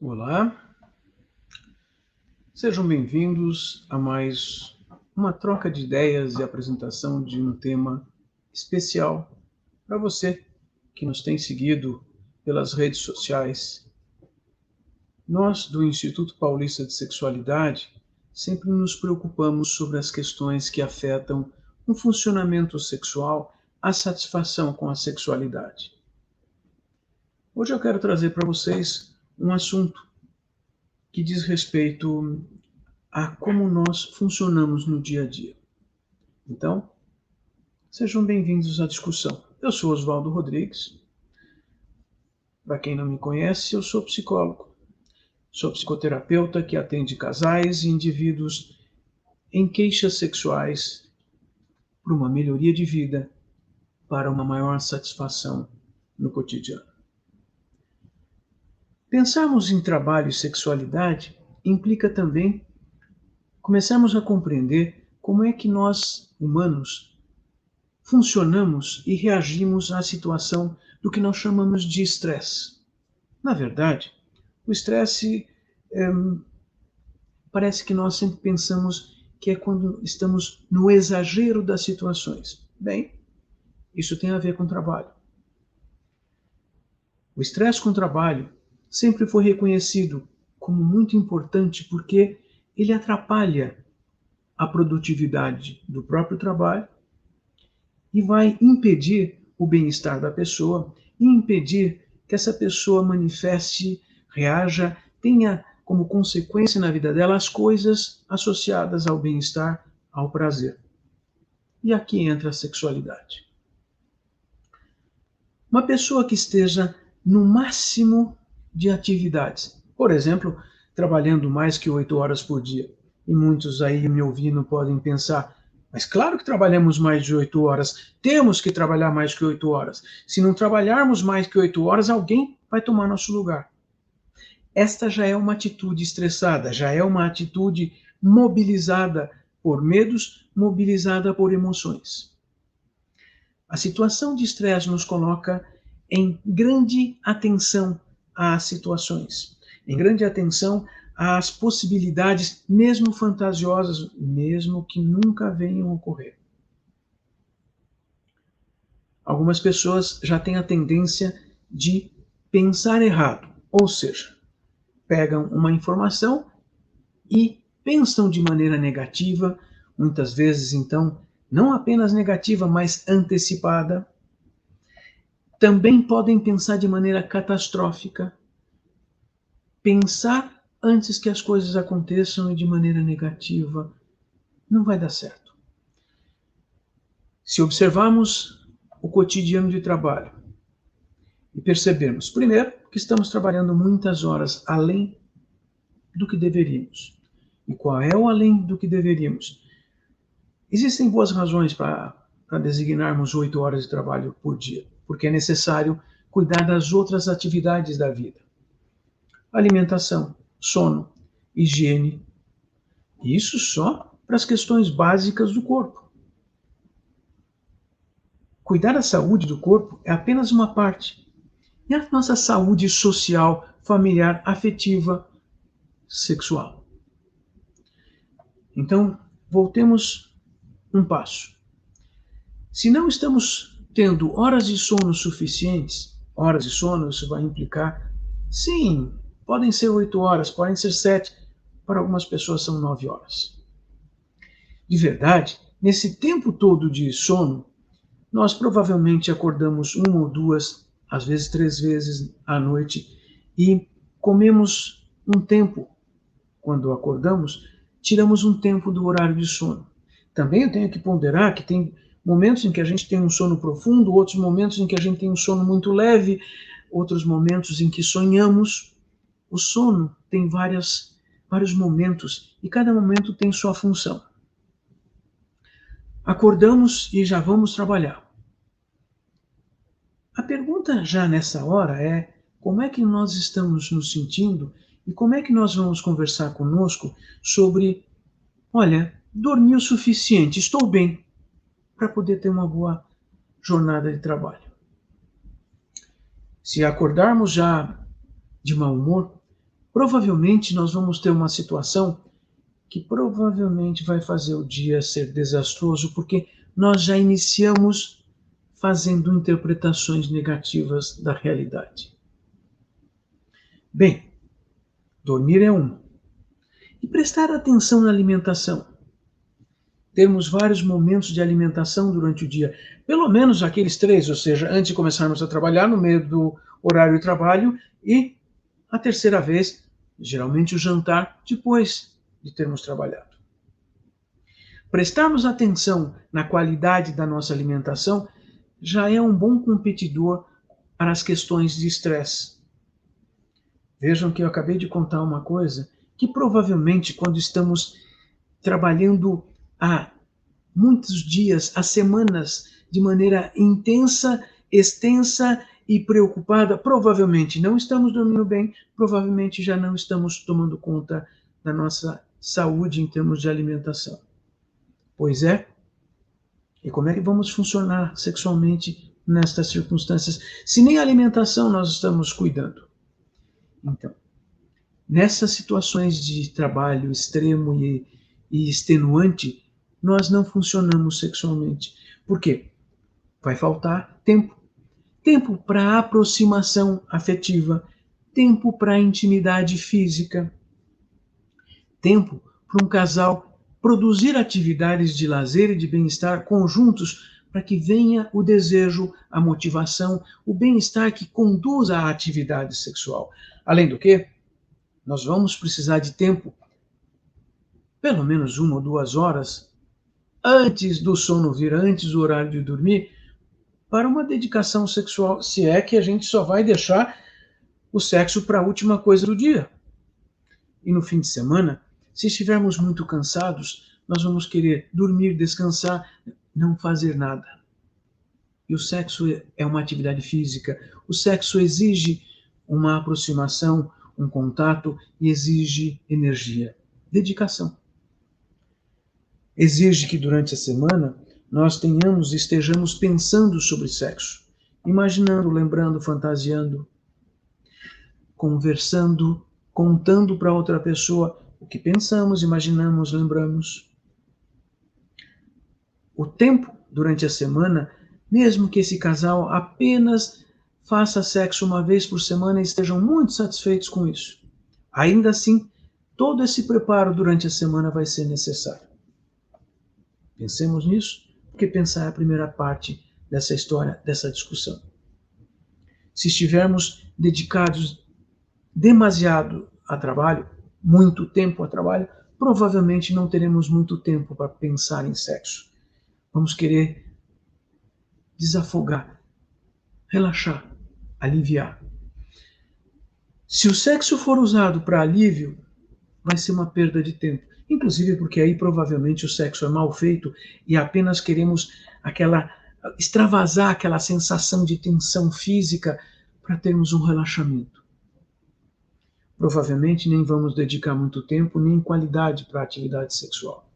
Olá, sejam bem-vindos a mais uma troca de ideias e apresentação de um tema especial para você que nos tem seguido pelas redes sociais. Nós, do Instituto Paulista de Sexualidade, sempre nos preocupamos sobre as questões que afetam o funcionamento sexual, a satisfação com a sexualidade. Hoje eu quero trazer para vocês um assunto que diz respeito a como nós funcionamos no dia a dia. Então, sejam bem-vindos à discussão. Eu sou Oswaldo Rodrigues. Para quem não me conhece, eu sou psicólogo. Sou psicoterapeuta que atende casais e indivíduos em queixas sexuais para uma melhoria de vida, para uma maior satisfação no cotidiano. Pensarmos em trabalho e sexualidade implica também começarmos a compreender como é que nós, humanos, funcionamos e reagimos à situação do que nós chamamos de estresse. Na verdade, o estresse parece que nós sempre pensamos que é quando estamos no exagero das situações. Bem, isso tem a ver com trabalho. O estresse com o trabalho sempre foi reconhecido como muito importante porque ele atrapalha a produtividade do próprio trabalho e vai impedir o bem-estar da pessoa e impedir que essa pessoa manifeste, reaja, tenha como consequência na vida dela as coisas associadas ao bem-estar, ao prazer. E aqui entra a sexualidade. Uma pessoa que esteja no máximo de atividades, por exemplo, trabalhando mais que 8 horas por dia, e muitos aí me ouvindo podem pensar, mas claro que trabalhamos mais de 8 horas, temos que trabalhar mais que 8 horas. Se não trabalharmos mais que 8 horas, alguém vai tomar nosso lugar. Esta já é uma atitude estressada, já é uma atitude mobilizada por medos, mobilizada por emoções. A situação de estresse nos coloca em grande atenção às situações, em grande atenção às possibilidades, mesmo fantasiosas, mesmo que nunca venham a ocorrer. Algumas pessoas já têm a tendência de pensar errado, ou seja, pegam uma informação e pensam de maneira negativa, muitas vezes, então, não apenas negativa, mas antecipada. Também podem pensar de maneira catastrófica, pensar antes que as coisas aconteçam e de maneira negativa. Não vai dar certo. Se observarmos o cotidiano de trabalho e percebermos, primeiro, que estamos trabalhando muitas horas além do que deveríamos. E qual é o além do que deveríamos? Existem boas razões para designarmos 8 horas de trabalho por dia, porque é necessário cuidar das outras atividades da vida. Alimentação, sono, higiene. Isso só para as questões básicas do corpo. Cuidar da saúde do corpo é apenas uma parte. E a nossa saúde social, familiar, afetiva, sexual. Então, voltemos um passo. Se não estamos tendo horas de sono suficientes, horas de sono, isso vai implicar, sim, podem ser 8 horas, podem ser 7, para algumas pessoas são 9 horas. De verdade, nesse tempo todo de sono, nós provavelmente acordamos 1 ou 2, às vezes 3 vezes à noite e comemos um tempo. Quando acordamos, tiramos um tempo do horário de sono. Também eu tenho que ponderar que tem momentos em que a gente tem um sono profundo, outros momentos em que a gente tem um sono muito leve, outros momentos em que sonhamos. O sono tem vários momentos e cada momento tem sua função. Acordamos e já vamos trabalhar. A pergunta já nessa hora é como é que nós estamos nos sentindo e como é que nós vamos conversar conosco sobre, olha, dormi o suficiente, estou bem para poder ter uma boa jornada de trabalho. Se acordarmos já de mau humor, provavelmente nós vamos ter uma situação que provavelmente vai fazer o dia ser desastroso, porque nós já iniciamos fazendo interpretações negativas da realidade. Bem, dormir é um. E prestar atenção na alimentação. Termos vários momentos de alimentação durante o dia, pelo menos aqueles 3, ou seja, antes de começarmos a trabalhar, no meio do horário de trabalho, e a terceira vez, geralmente o jantar, depois de termos trabalhado. Prestarmos atenção na qualidade da nossa alimentação já é um bom competidor para as questões de estresse. Vejam que eu acabei de contar uma coisa que provavelmente quando estamos trabalhando há muitos dias, há semanas, de maneira intensa, extensa e preocupada, provavelmente não estamos dormindo bem, provavelmente já não estamos tomando conta da nossa saúde em termos de alimentação. Pois é. E como é que vamos funcionar sexualmente nestas circunstâncias, se nem a alimentação nós estamos cuidando? Então, nessas situações de trabalho extremo e extenuante, nós não funcionamos sexualmente. Por quê? Vai faltar tempo. Tempo para aproximação afetiva, tempo para intimidade física, tempo para um casal produzir atividades de lazer e de bem-estar conjuntos para que venha o desejo, a motivação, o bem-estar que conduz à atividade sexual. Além do que, nós vamos precisar de tempo, pelo menos 1 ou 2 horas, antes do sono vir, antes do horário de dormir, para uma dedicação sexual, se é que a gente só vai deixar o sexo para a última coisa do dia. E no fim de semana, se estivermos muito cansados, nós vamos querer dormir, descansar, não fazer nada. E o sexo é uma atividade física. O sexo exige uma aproximação, um contato e exige energia, dedicação. Exige que durante a semana nós estejamos pensando sobre sexo, imaginando, lembrando, fantasiando, conversando, contando para outra pessoa o que pensamos, imaginamos, lembramos. O tempo durante a semana, mesmo que esse casal apenas faça sexo uma vez por semana e estejam muito satisfeitos com isso, ainda assim, todo esse preparo durante a semana vai ser necessário. Pensemos nisso, porque pensar é a primeira parte dessa história, dessa discussão. Se estivermos dedicados demasiado a trabalho, muito tempo a trabalho, provavelmente não teremos muito tempo para pensar em sexo. Vamos querer desafogar, relaxar, aliviar. Se o sexo for usado para alívio, vai ser uma perda de tempo. Inclusive porque aí provavelmente o sexo é mal feito e apenas queremos extravasar aquela sensação de tensão física para termos um relaxamento. Provavelmente nem vamos dedicar muito tempo nem qualidade para a atividade sexual.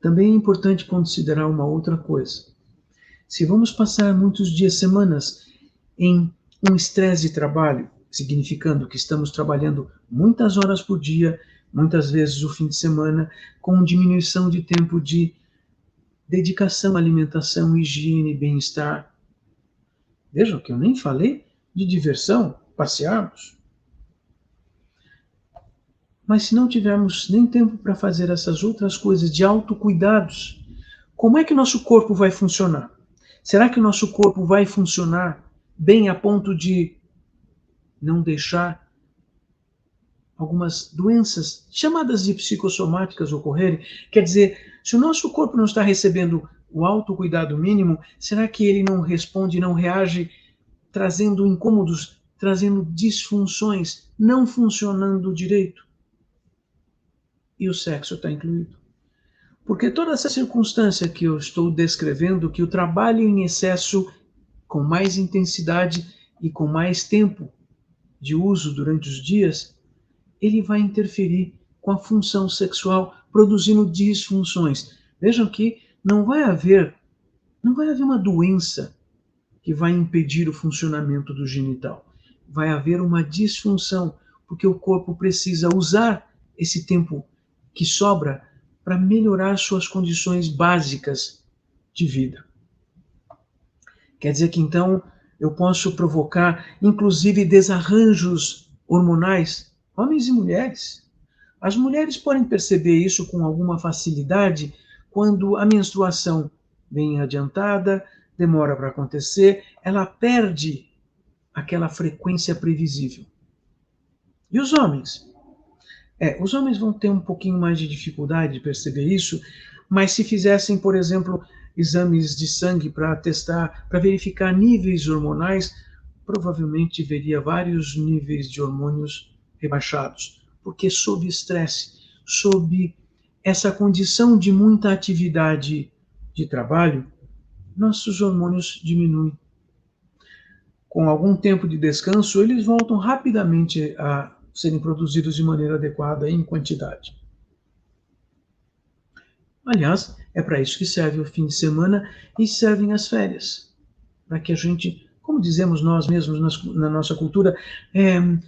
Também é importante considerar uma outra coisa. Se vamos passar muitos dias, semanas, em um estresse de trabalho, significando que estamos trabalhando muitas horas por dia, muitas vezes o fim de semana, com diminuição de tempo de dedicação à alimentação, higiene, bem-estar. Vejam que eu nem falei de diversão, passearmos. Mas se não tivermos nem tempo para fazer essas outras coisas de autocuidados, como é que nosso corpo vai funcionar? Será que o nosso corpo vai funcionar bem a ponto de não deixar algumas doenças chamadas de psicossomáticas ocorrerem? Quer dizer, se o nosso corpo não está recebendo o autocuidado mínimo, será que ele não responde, não reage, trazendo incômodos, trazendo disfunções, não funcionando direito? E o sexo está incluído. Porque toda essa circunstância que eu estou descrevendo, que o trabalho em excesso, com mais intensidade e com mais tempo de uso durante os dias, ele vai interferir com a função sexual, produzindo disfunções. Vejam que não vai haver uma doença que vai impedir o funcionamento do genital. Vai haver uma disfunção, porque o corpo precisa usar esse tempo que sobra para melhorar suas condições básicas de vida. Quer dizer que então eu posso provocar, inclusive, desarranjos hormonais, homens e mulheres. As mulheres podem perceber isso com alguma facilidade quando a menstruação vem adiantada, demora para acontecer, ela perde aquela frequência previsível. E os homens? Os homens vão ter um pouquinho mais de dificuldade de perceber isso, mas se fizessem, por exemplo, exames de sangue para testar, para verificar níveis hormonais, provavelmente veria vários níveis de hormônios rebaixados, porque sob estresse, sob essa condição de muita atividade de trabalho, nossos hormônios diminuem. Com algum tempo de descanso, eles voltam rapidamente a serem produzidos de maneira adequada e em quantidade. Aliás, é para isso que serve o fim de semana e servem as férias, para que a gente, como dizemos nós mesmos na nossa cultura,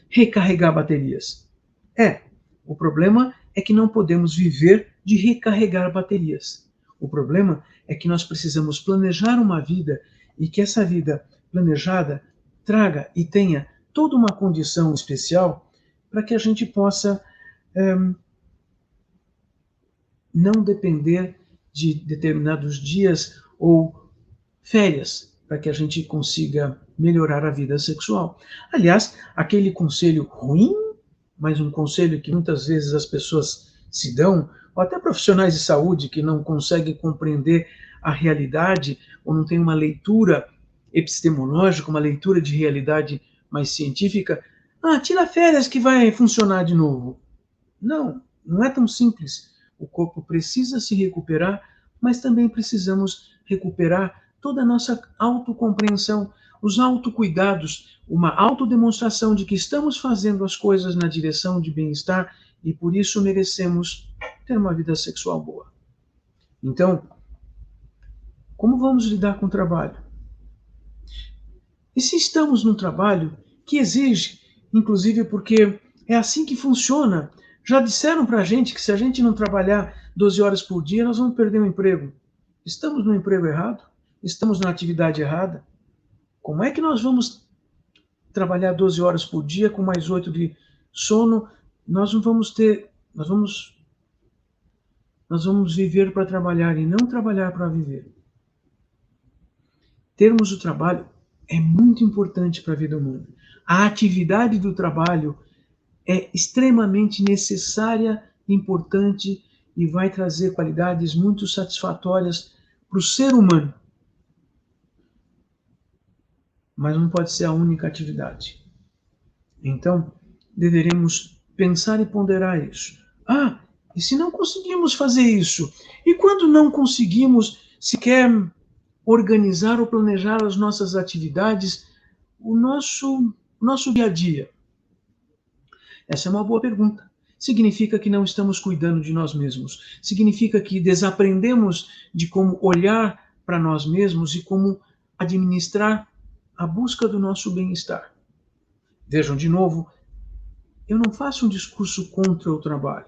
recarregar baterias. O problema é que não podemos viver de recarregar baterias. O problema é que nós precisamos planejar uma vida e que essa vida planejada traga e tenha toda uma condição especial para que a gente possa não depender de determinados dias ou férias para que a gente consiga melhorar a vida sexual. Aliás, aquele conselho ruim, mas um conselho que muitas vezes as pessoas se dão, ou até profissionais de saúde que não conseguem compreender a realidade ou não têm uma leitura epistemológica, uma leitura de realidade mais científica, tira férias que vai funcionar de novo. Não, não é tão simples. O corpo precisa se recuperar, mas também precisamos recuperar toda a nossa autocompreensão, os autocuidados, uma autodemonstração de que estamos fazendo as coisas na direção de bem-estar e por isso merecemos ter uma vida sexual boa. Então, como vamos lidar com o trabalho? E se estamos num trabalho que exige, inclusive porque é assim que funciona, já disseram para a gente que se a gente não trabalhar 12 horas por dia, nós vamos perder o emprego. Estamos no emprego errado? Estamos na atividade errada? Como é que nós vamos trabalhar 12 horas por dia com mais 8 de sono? Nós vamos viver para trabalhar e não trabalhar para viver. Termos o trabalho é muito importante para a vida humana. A atividade do trabalho é extremamente necessária, importante e vai trazer qualidades muito satisfatórias para o ser humano. Mas não pode ser a única atividade. Então, deveremos pensar e ponderar isso. E se não conseguimos fazer isso? E quando não conseguimos sequer organizar ou planejar as nossas atividades, o nosso dia a dia? Essa é uma boa pergunta. Significa que não estamos cuidando de nós mesmos. Significa que desaprendemos de como olhar para nós mesmos e como administrar a busca do nosso bem-estar. Vejam de novo, eu não faço um discurso contra o trabalho,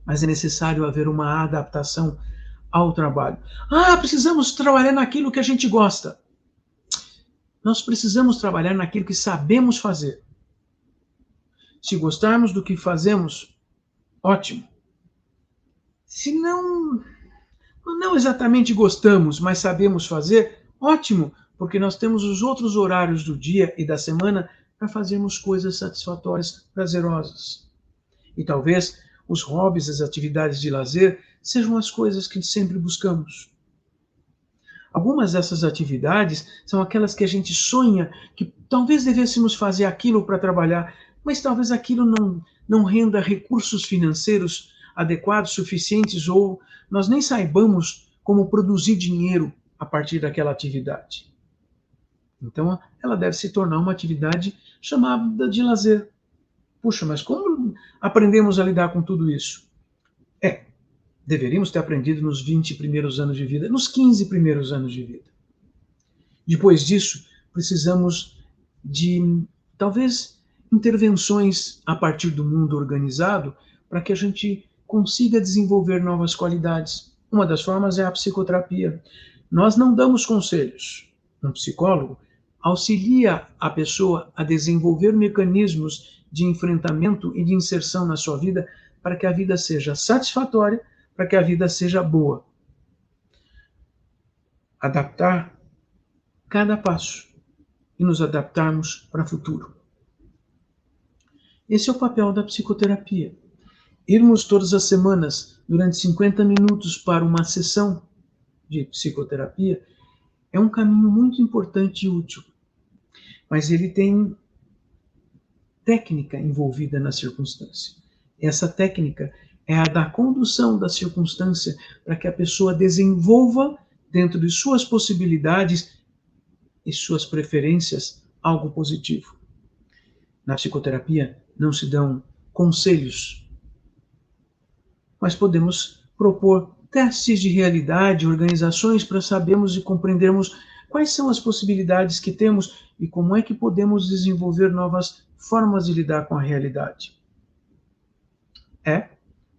mas é necessário haver uma adaptação ao trabalho. Precisamos trabalhar naquilo que a gente gosta. Nós precisamos trabalhar naquilo que sabemos fazer. Se gostarmos do que fazemos, ótimo. Se não exatamente gostamos, mas sabemos fazer, ótimo, porque nós temos os outros horários do dia e da semana para fazermos coisas satisfatórias, prazerosas. E talvez os hobbies, as atividades de lazer, sejam as coisas que sempre buscamos. Algumas dessas atividades são aquelas que a gente sonha que talvez devêssemos fazer aquilo para trabalhar, mas talvez aquilo não renda recursos financeiros adequados, suficientes, ou nós nem saibamos como produzir dinheiro a partir daquela atividade. Então, ela deve se tornar uma atividade chamada de lazer. Puxa, mas como aprendemos a lidar com tudo isso? Deveríamos ter aprendido nos 20 primeiros anos de vida, nos 15 primeiros anos de vida. Depois disso, precisamos de, talvez, intervenções a partir do mundo organizado para que a gente consiga desenvolver novas qualidades. Uma das formas é a psicoterapia. Nós não damos conselhos. Um psicólogo auxilia a pessoa a desenvolver mecanismos de enfrentamento e de inserção na sua vida para que a vida seja satisfatória, para que a vida seja boa. Adaptar cada passo e nos adaptarmos para o futuro. Esse é o papel da psicoterapia. Irmos todas as semanas, durante 50 minutos, para uma sessão de psicoterapia é um caminho muito importante e útil. Mas ele tem técnica envolvida na circunstância. Essa técnica é a da condução da circunstância para que a pessoa desenvolva, dentro de suas possibilidades e suas preferências, algo positivo. Na psicoterapia não se dão conselhos, mas podemos propor testes de realidade, organizações para sabermos e compreendermos quais são as possibilidades que temos e como é que podemos desenvolver novas formas de lidar com a realidade.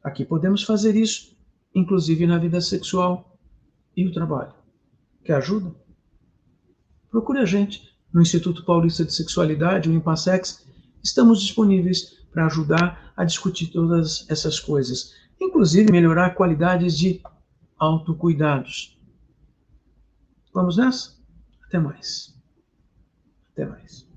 Aqui podemos fazer isso, inclusive na vida sexual e o trabalho. Quer ajuda? Procure a gente no Instituto Paulista de Sexualidade, o IMPASEX. Estamos disponíveis para ajudar a discutir todas essas coisas, inclusive melhorar qualidades de autocuidados. Vamos nessa? Até mais. Até mais.